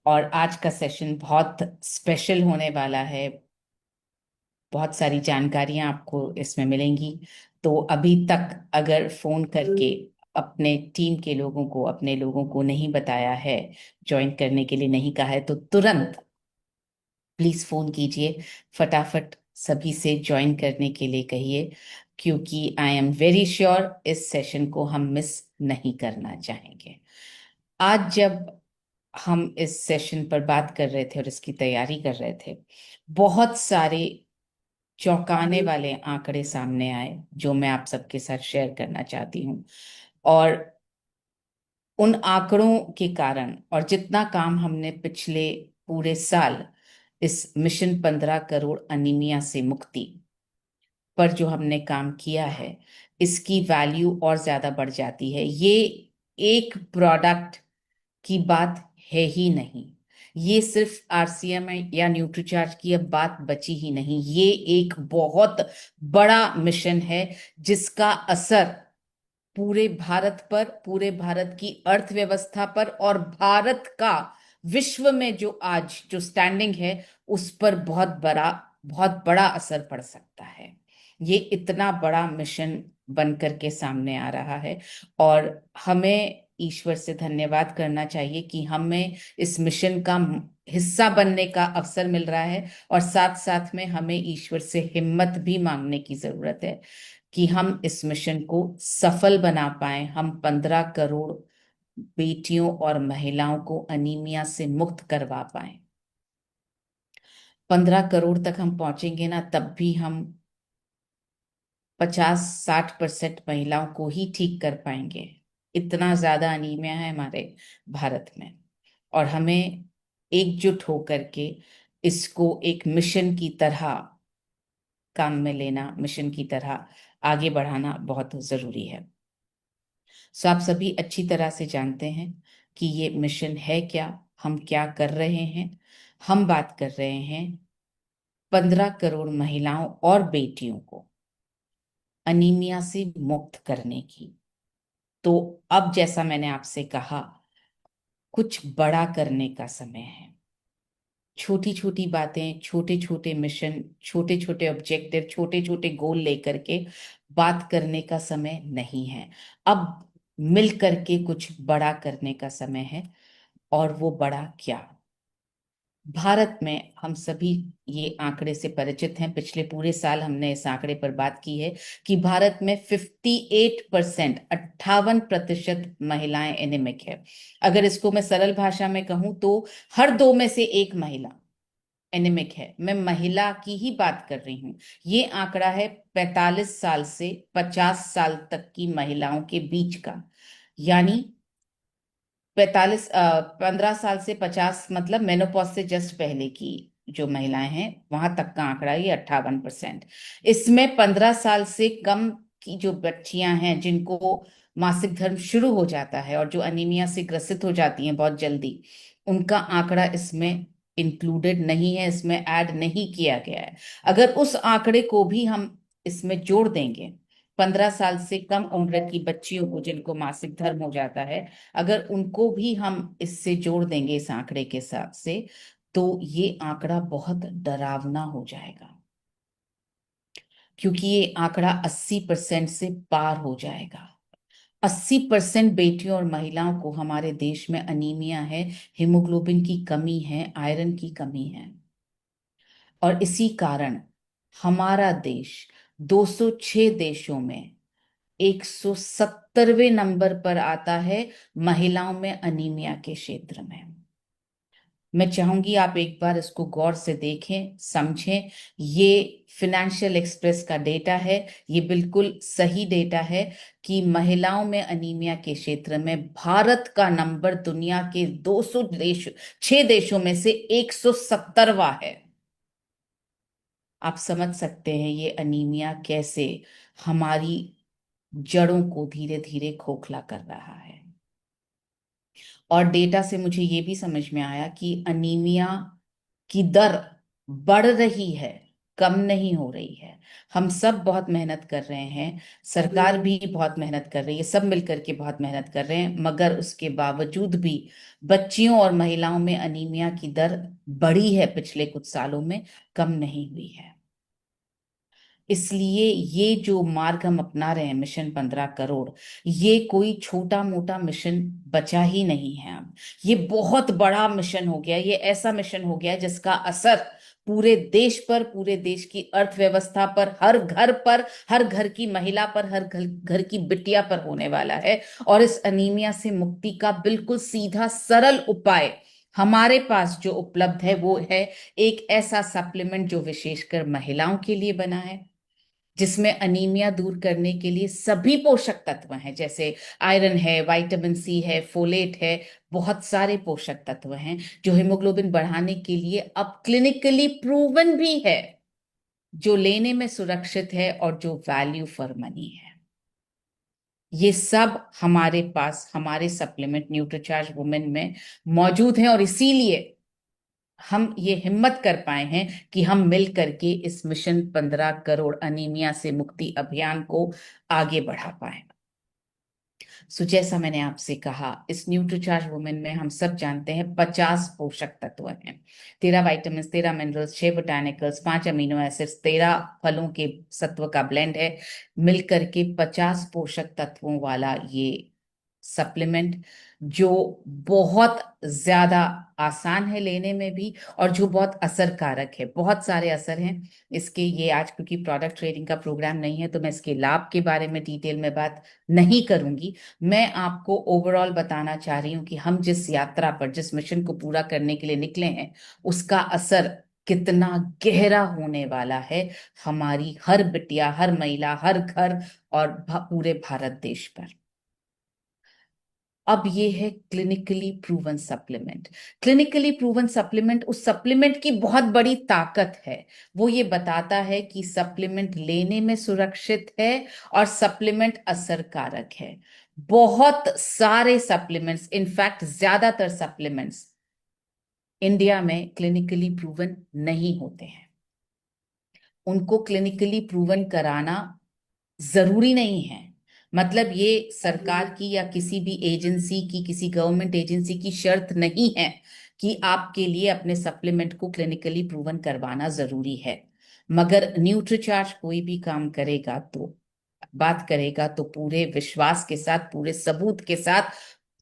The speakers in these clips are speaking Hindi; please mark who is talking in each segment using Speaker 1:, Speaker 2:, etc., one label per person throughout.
Speaker 1: और आज का सेशन बहुत स्पेशल होने वाला है। बहुत सारी जानकारियां आपको इसमें मिलेंगी। तो अभी तक अगर फोन करके अपने टीम के लोगों को, अपने लोगों को नहीं बताया है, ज्वाइन करने के लिए नहीं कहा है, तो तुरंत प्लीज फोन कीजिए। फटाफट सभी से ज्वाइन करने के लिए कहिए, क्योंकि आई एम वेरी श्योर इस सेशन को हम मिस नहीं करना चाहेंगे। आज जब हम इस सेशन पर बात कर रहे थे और इसकी तैयारी कर रहे थे, बहुत सारे चौंकाने वाले आंकड़े सामने आए जो मैं आप सबके साथ शेयर करना चाहती हूँ। और उन आंकड़ों के कारण और जितना काम हमने पिछले पूरे साल इस मिशन 15 करोड़ अनीमिया से मुक्ति पर जो हमने काम किया है, इसकी वैल्यू और ज्यादा बढ़ जाती है। ये एक प्रोडक्ट की बात है ही नहीं। ये सिर्फ आरसीएम या न्यूट्रीचार्ज की अब बात बची ही नहीं। ये एक बहुत बड़ा मिशन है जिसका असर पूरे भारत पर, पूरे भारत की अर्थव्यवस्था पर और भारत का विश्व में जो आज जो स्टैंडिंग है उस पर बहुत बड़ा असर पड़ सकता है। ये इतना बड़ा मिशन बन करके सामने आ रहा है और हमें ईश्वर से धन्यवाद करना चाहिए कि हमें इस मिशन का हिस्सा बनने का अवसर मिल रहा है। और साथ साथ में हमें ईश्वर से हिम्मत भी मांगने की जरूरत है कि हम इस मिशन को सफल बना पाए, हम 15 करोड़ बेटियों और महिलाओं को अनीमिया से मुक्त करवा पाए। 15 करोड़ तक हम पहुंचेंगे ना, तब भी हम 50-60% महिलाओं को ही ठीक कर पाएंगे। इतना ज्यादा अनीमिया है हमारे भारत में। और हमें एकजुट होकर के इसको एक मिशन की तरह काम में लेना, मिशन की तरह आगे बढ़ाना बहुत जरूरी है। सो आप सभी अच्छी तरह से जानते हैं कि ये मिशन है क्या, हम क्या कर रहे हैं। हम बात कर रहे हैं 15 करोड़ महिलाओं और बेटियों को अनीमिया से मुक्त करने की। तो अब जैसा मैंने आपसे कहा, कुछ बड़ा करने का समय है। छोटी छोटी बातें, छोटे छोटे मिशन, छोटे छोटे ऑब्जेक्टिव, छोटे छोटे गोल लेकर के बात करने का समय नहीं है। अब मिल करके कुछ बड़ा करने का समय है। और वो बड़ा क्या? भारत में हम सभी ये आंकड़े से परिचित हैं। पिछले पूरे साल हमने इस आंकड़े पर बात की है कि भारत में 58%, 58% महिलाएं एनीमिक है। अगर इसको मैं सरल भाषा में कहूं तो हर दो में से एक महिला एनीमिक है। मैं महिला की ही बात कर रही हूं। ये आंकड़ा है 45 साल से 50 साल तक की महिलाओं के बीच का। यानी 15 साल से 50, मतलब मेनोपॉज से जस्ट पहले की जो महिलाएं हैं, वहां तक का आंकड़ा ये 58%। इसमें 15 साल से कम की जो बच्चियां हैं जिनको मासिक धर्म शुरू हो जाता है और जो अनीमिया से ग्रसित हो जाती हैं बहुत जल्दी, उनका आंकड़ा इसमें इंक्लूडेड नहीं है, इसमें ऐड नहीं किया गया है। अगर उस आंकड़े को भी हम इसमें जोड़ देंगे, 15 साल से कम उम्र की बच्चियों को जिनको मासिक धर्म हो जाता है, अगर उनको भी हम इससे जोड़ देंगे इस आंकड़े के साथ से, तो ये आंकड़ा बहुत डरावना हो जाएगा। क्योंकि ये आंकड़ा 80% से पार हो जाएगा। 80% बेटियों और महिलाओं को हमारे देश में अनीमिया है, हीमोग्लोबिन की कमी है, आयरन की कमी है। और इसी कारण हमारा देश 206 देशों में 170वें नंबर पर आता है महिलाओं में अनीमिया के क्षेत्र में। मैं चाहूंगी आप एक बार इसको गौर से देखें, समझें। ये फिनेंशियल एक्सप्रेस का डेटा है, ये बिल्कुल सही डेटा है कि महिलाओं में अनीमिया के क्षेत्र में भारत का नंबर दुनिया के 200 देश 6 देशों में से 170वां है। आप समझ सकते हैं ये अनीमिया कैसे हमारी जड़ों को धीरे धीरे खोखला कर रहा है। और डेटा से मुझे ये भी समझ में आया कि अनीमिया की दर बढ़ रही है। कम नहीं हो रही है। हम सब बहुत मेहनत कर रहे हैं, सरकार भी बहुत मेहनत कर रही है, सब मिलकर के बहुत मेहनत कर रहे हैं, मगर उसके बावजूद भी बच्चियों और महिलाओं में अनीमिया की दर बढ़ी है पिछले कुछ सालों में, कम नहीं हुई है। इसलिए ये जो मार्ग हम अपना रहे हैं, मिशन 15 करोड़, ये कोई छोटा मोटा मिशन बचा ही नहीं है अब। ये बहुत बड़ा मिशन हो गया, ये ऐसा मिशन हो गया जिसका असर पूरे देश पर, पूरे देश की अर्थव्यवस्था पर, हर घर पर, हर घर की महिला पर, हर घर घर की बिटिया पर होने वाला है। और इस अनीमिया से मुक्ति का बिल्कुल सीधा सरल उपाय हमारे पास जो उपलब्ध है वो है एक ऐसा सप्लीमेंट जो विशेषकर महिलाओं के लिए बना है, जिसमें अनीमिया दूर करने के लिए सभी पोषक तत्व हैं, जैसे आयरन है, विटामिन सी है, फोलेट है, बहुत सारे पोषक तत्व हैं जो हेमोग्लोबिन बढ़ाने के लिए अब क्लिनिकली प्रूवन भी है, जो लेने में सुरक्षित है और जो वैल्यू फॉर मनी है। ये सब हमारे पास हमारे सप्लीमेंट न्यूट्रीचार्ज वुमेन में मौजूद हैं, और इसीलिए हम ये हिम्मत कर पाए हैं कि हम मिल करके इस मिशन 15 करोड़ अनीमिया से मुक्ति अभियान को आगे बढ़ा पाए। सो जैसा मैंने आपसे कहा, इस न्यूट्रीचार्ज वुमेन में हम सब जानते हैं 50 पोषक तत्व हैं, 13 vitamin, 13 minerals, 6 botanicals, 5 amino acids, 13 फलों के सत्व का ब्लेंड है, मिलकर के 50 पोषक तत्वों वाला ये सप्लीमेंट, जो बहुत ज्यादा आसान है लेने में भी, और जो बहुत असरकारक है। बहुत सारे असर हैं इसके। ये आज क्योंकि प्रोडक्ट ट्रेडिंग का प्रोग्राम नहीं है तो मैं इसके लाभ के बारे में डिटेल में बात नहीं करूंगी। मैं आपको ओवरऑल बताना चाह रही हूँ कि हम जिस यात्रा पर, जिस मिशन को पूरा करने के लिए निकले हैं, उसका असर कितना गहरा होने वाला है हमारी हर बिटिया, हर महिला, हर घर और पूरे भारत देश पर। अब ये है clinically proven supplement. Clinically proven supplement, उस सप्लीमेंट की बहुत बड़ी ताकत है, वो ये बताता है कि सप्लीमेंट लेने में सुरक्षित है और सप्लीमेंट असरकारक है। बहुत सारे सप्लीमेंट्स, इनफैक्ट ज्यादातर सप्लीमेंट्स इंडिया में क्लिनिकली प्रूवन नहीं होते हैं। उनको क्लिनिकली प्रूवन कराना जरूरी नहीं है। मतलब ये सरकार की या किसी भी एजेंसी की, किसी गवर्नमेंट एजेंसी की शर्त नहीं है कि आपके लिए अपने सप्लीमेंट को क्लिनिकली प्रूवन करवाना जरूरी है। मगर न्यूट्रीचार्ज कोई भी काम करेगा तो, बात करेगा तो पूरे विश्वास के साथ, पूरे सबूत के साथ,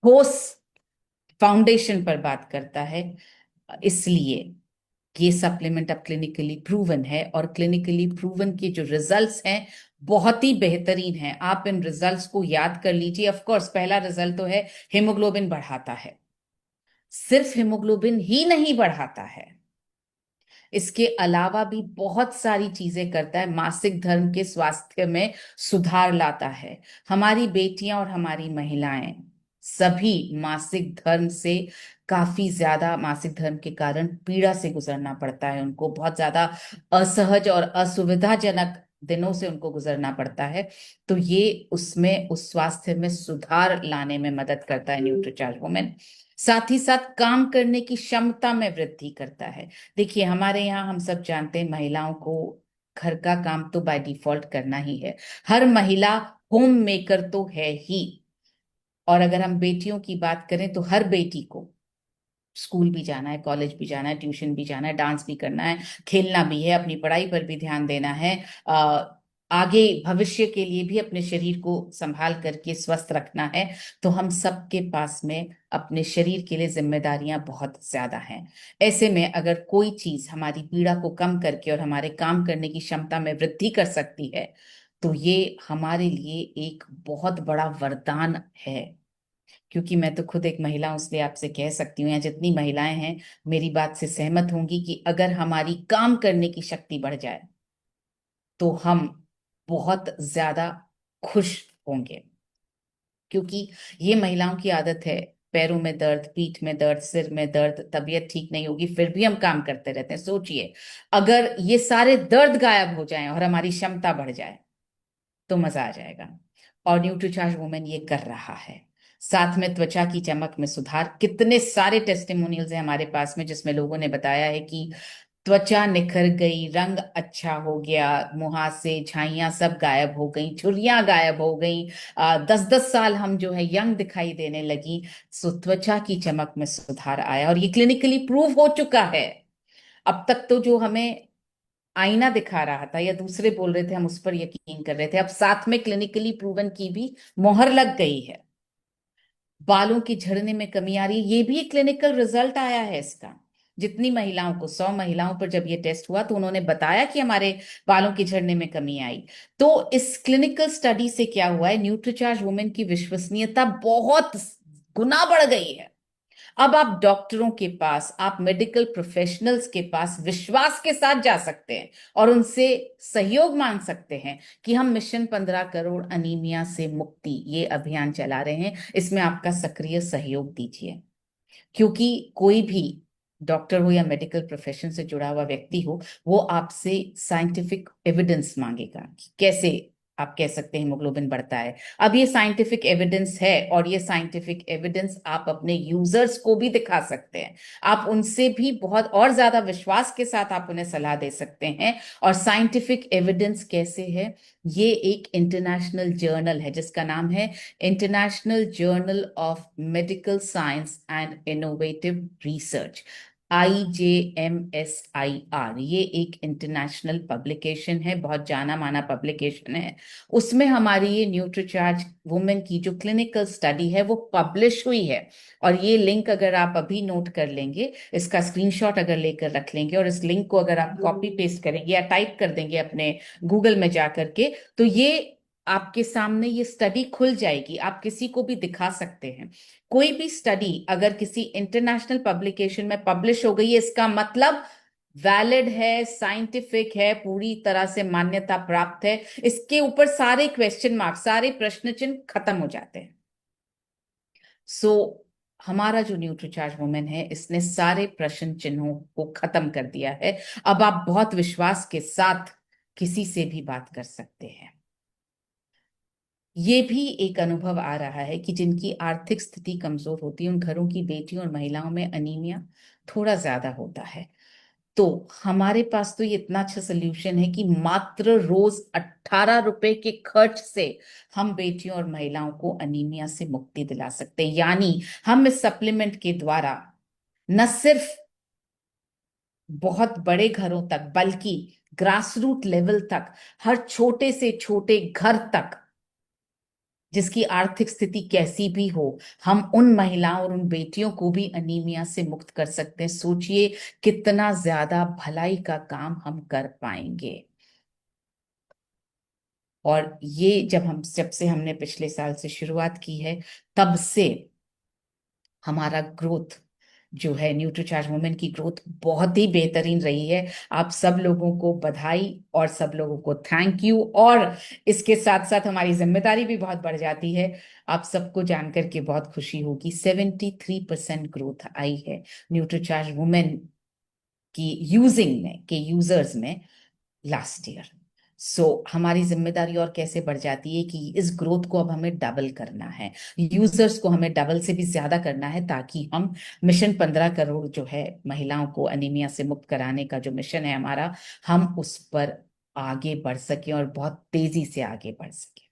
Speaker 1: ठोस फाउंडेशन पर बात करता है। इसलिए ये सप्लीमेंट अब क्लिनिकली प्रूवन है, और क्लिनिकली प्रूवन के जो रिजल्ट्स हैं बहुत ही बेहतरीन हैं। आप इन रिजल्ट्स को याद कर लीजिए। ऑफ कोर्स पहला रिजल्ट तो है हेमोग्लोबिन बढ़ाता है। सिर्फ हेमोग्लोबिन ही नहीं बढ़ाता है, इसके अलावा भी बहुत सारी चीजें करता है। मासिक धर्म के स्वास्थ्य में सुधार लाता है। हमारी बेटियां और हमारी महिलाएं सभी मासिक धर्म से, काफी ज्यादा मासिक धर्म के कारण पीड़ा से गुजरना पड़ता है उनको, बहुत ज्यादा असहज और असुविधाजनक दिनों से उनको गुजरना पड़ता है। तो ये उसमें, उस स्वास्थ्य में सुधार लाने में मदद करता है न्यूट्रीचार्ज वुमेन। साथ ही साथ काम करने की क्षमता में वृद्धि करता है। देखिए हमारे यहाँ हम सब जानते हैं महिलाओं को घर का काम तो बाय डिफॉल्ट करना ही है। हर महिला होम मेकर तो है ही। और अगर हम बेटियों की बात करें तो हर बेटी को स्कूल भी जाना है, कॉलेज भी जाना है, ट्यूशन भी जाना है, डांस भी करना है, खेलना भी है, अपनी पढ़ाई पर भी ध्यान देना है, आगे भविष्य के लिए भी अपने शरीर को संभाल करके स्वस्थ रखना है। तो हम सबके पास में अपने शरीर के लिए जिम्मेदारियां बहुत ज्यादा हैं। ऐसे में अगर कोई चीज हमारी पीड़ा को कम करके और हमारे काम करने की क्षमता में वृद्धि कर सकती है, तो ये हमारे लिए एक बहुत बड़ा वरदान है। क्योंकि मैं तो खुद एक महिला हूं, इसलिए आपसे कह सकती हूँ, या जितनी महिलाएं हैं मेरी बात से सहमत होंगी, कि अगर हमारी काम करने की शक्ति बढ़ जाए तो हम बहुत ज्यादा खुश होंगे। क्योंकि ये महिलाओं की आदत है, पैरों में दर्द, पीठ में दर्द, सिर में दर्द, तबीयत ठीक नहीं होगी फिर भी हम काम करते रहते हैं। सोचिए अगर ये सारे दर्द गायब हो जाएं और हमारी क्षमता बढ़ जाए तो मजा आ जाएगा। और न्यूट्रीचार्ज वुमेन ये कर रहा है। साथ में त्वचा की चमक में सुधार, कितने सारे टेस्टिमोनियल्स हैं हमारे पास में जिसमें लोगों ने बताया है कि त्वचा निखर गई, रंग अच्छा हो गया, मुहासे झाइयां सब गायब हो गई, झुर्रियां गायब हो गई, 10-10 साल हम जो है यंग दिखाई देने लगी। सो त्वचा की चमक में सुधार आया और ये क्लिनिकली प्रूव हो चुका है। अब तक तो जो हमें आईना दिखा रहा था या दूसरे बोल रहे थे हम उस पर यकीन कर रहे थे, अब साथ में क्लिनिकली प्रूवन की भी मोहर लग गई है। बालों की झड़ने में कमी आ रही है, ये भी एक क्लिनिकल रिजल्ट आया है इसका। जितनी महिलाओं को, 100 महिलाओं पर जब ये टेस्ट हुआ तो उन्होंने बताया कि हमारे बालों की झड़ने में कमी आई। तो इस क्लिनिकल स्टडी से क्या हुआ है, न्यूट्रीचार्ज वुमेन की विश्वसनीयता बहुत गुना बढ़ गई है। अब आप डॉक्टरों के पास, आप मेडिकल प्रोफेशनल्स के पास विश्वास के साथ जा सकते हैं और उनसे सहयोग मांग सकते हैं कि हम मिशन 15 करोड़ अनीमिया से मुक्ति ये अभियान चला रहे हैं, इसमें आपका सक्रिय सहयोग दीजिए। क्योंकि कोई भी डॉक्टर हो या मेडिकल प्रोफेशन से जुड़ा हुआ व्यक्ति हो, वो आपसे साइंटिफिक एविडेंस मांगेगा कि कैसे आप कह सकते हैं हीमोग्लोबिन बढ़ता है। अब ये साइंटिफिक एविडेंस है और ये साइंटिफिक एविडेंस आप अपने यूजर्स को भी दिखा सकते हैं। आप उनसे भी बहुत और ज्यादा विश्वास के साथ आप उन्हें सलाह दे सकते हैं। और साइंटिफिक एविडेंस कैसे है, ये एक इंटरनेशनल जर्नल है जिसका नाम है international journal of medical science and innovative research, IJMSIR। ये एक इंटरनेशनल पब्लिकेशन है, बहुत जाना माना पब्लिकेशन है। उसमें हमारी ये न्यूट्रीचार्ज वुमेन की जो क्लिनिकल स्टडी है वो पब्लिश हुई है। और ये लिंक अगर आप अभी नोट कर लेंगे, इसका स्क्रीनशॉट अगर लेकर रख लेंगे और इस लिंक को अगर आप कॉपी पेस्ट करेंगे या टाइप कर देंगे अपने गूगल में जा करके, तो ये आपके सामने ये स्टडी खुल जाएगी, आप किसी को भी दिखा सकते हैं। कोई भी स्टडी अगर किसी इंटरनेशनल पब्लिकेशन में पब्लिश हो गई है, इसका मतलब वैलिड है, साइंटिफिक है, पूरी तरह से मान्यता प्राप्त है। इसके ऊपर सारे क्वेश्चन मार्क, सारे प्रश्न चिन्ह खत्म हो जाते हैं। सो हमारा जो न्यूट्रीचार्ज वुमेन है, इसने सारे प्रश्न चिन्हों को खत्म कर दिया है। अब आप बहुत विश्वास के साथ किसी से भी बात कर सकते हैं। ये भी एक अनुभव आ रहा है कि जिनकी आर्थिक स्थिति कमजोर होती है, उन घरों की बेटियों और महिलाओं में अनीमिया थोड़ा ज्यादा होता है। तो हमारे पास तो ये इतना अच्छा सोल्यूशन है कि मात्र रोज 18 रुपए के खर्च से हम बेटियों और महिलाओं को अनीमिया से मुक्ति दिला सकते हैं। यानी हम इस सप्लीमेंट के द्वारा न सिर्फ बहुत बड़े घरों तक, बल्कि ग्रास रूट लेवल तक, हर छोटे से छोटे घर तक, जिसकी आर्थिक स्थिति कैसी भी हो, हम उन महिलाओं और उन बेटियों को भी अनीमिया से मुक्त कर सकते हैं। सोचिए कितना ज्यादा भलाई का काम हम कर पाएंगे। और ये जब से हमने पिछले साल से शुरुआत की है, तब से हमारा ग्रोथ जो है, न्यूट्रीचार्ज वुमेन की ग्रोथ बहुत ही बेहतरीन रही है। आप सब लोगों को बधाई और सब लोगों को थैंक यू। और इसके साथ साथ हमारी जिम्मेदारी भी बहुत बढ़ जाती है। आप सबको जानकर के बहुत खुशी होगी, 73% ग्रोथ आई है न्यूट्रीचार्ज वुमेन की यूजिंग में, के यूजर्स में लास्ट ईयर। सो हमारी जिम्मेदारी और कैसे बढ़ जाती है कि इस ग्रोथ को अब हमें डबल करना है, यूजर्स को हमें डबल से भी ज्यादा करना है, ताकि हम मिशन 15 करोड़ जो है महिलाओं को अनीमिया से मुक्त कराने का जो मिशन है हमारा, हम उस पर आगे बढ़ सके और बहुत तेजी से आगे बढ़ सके।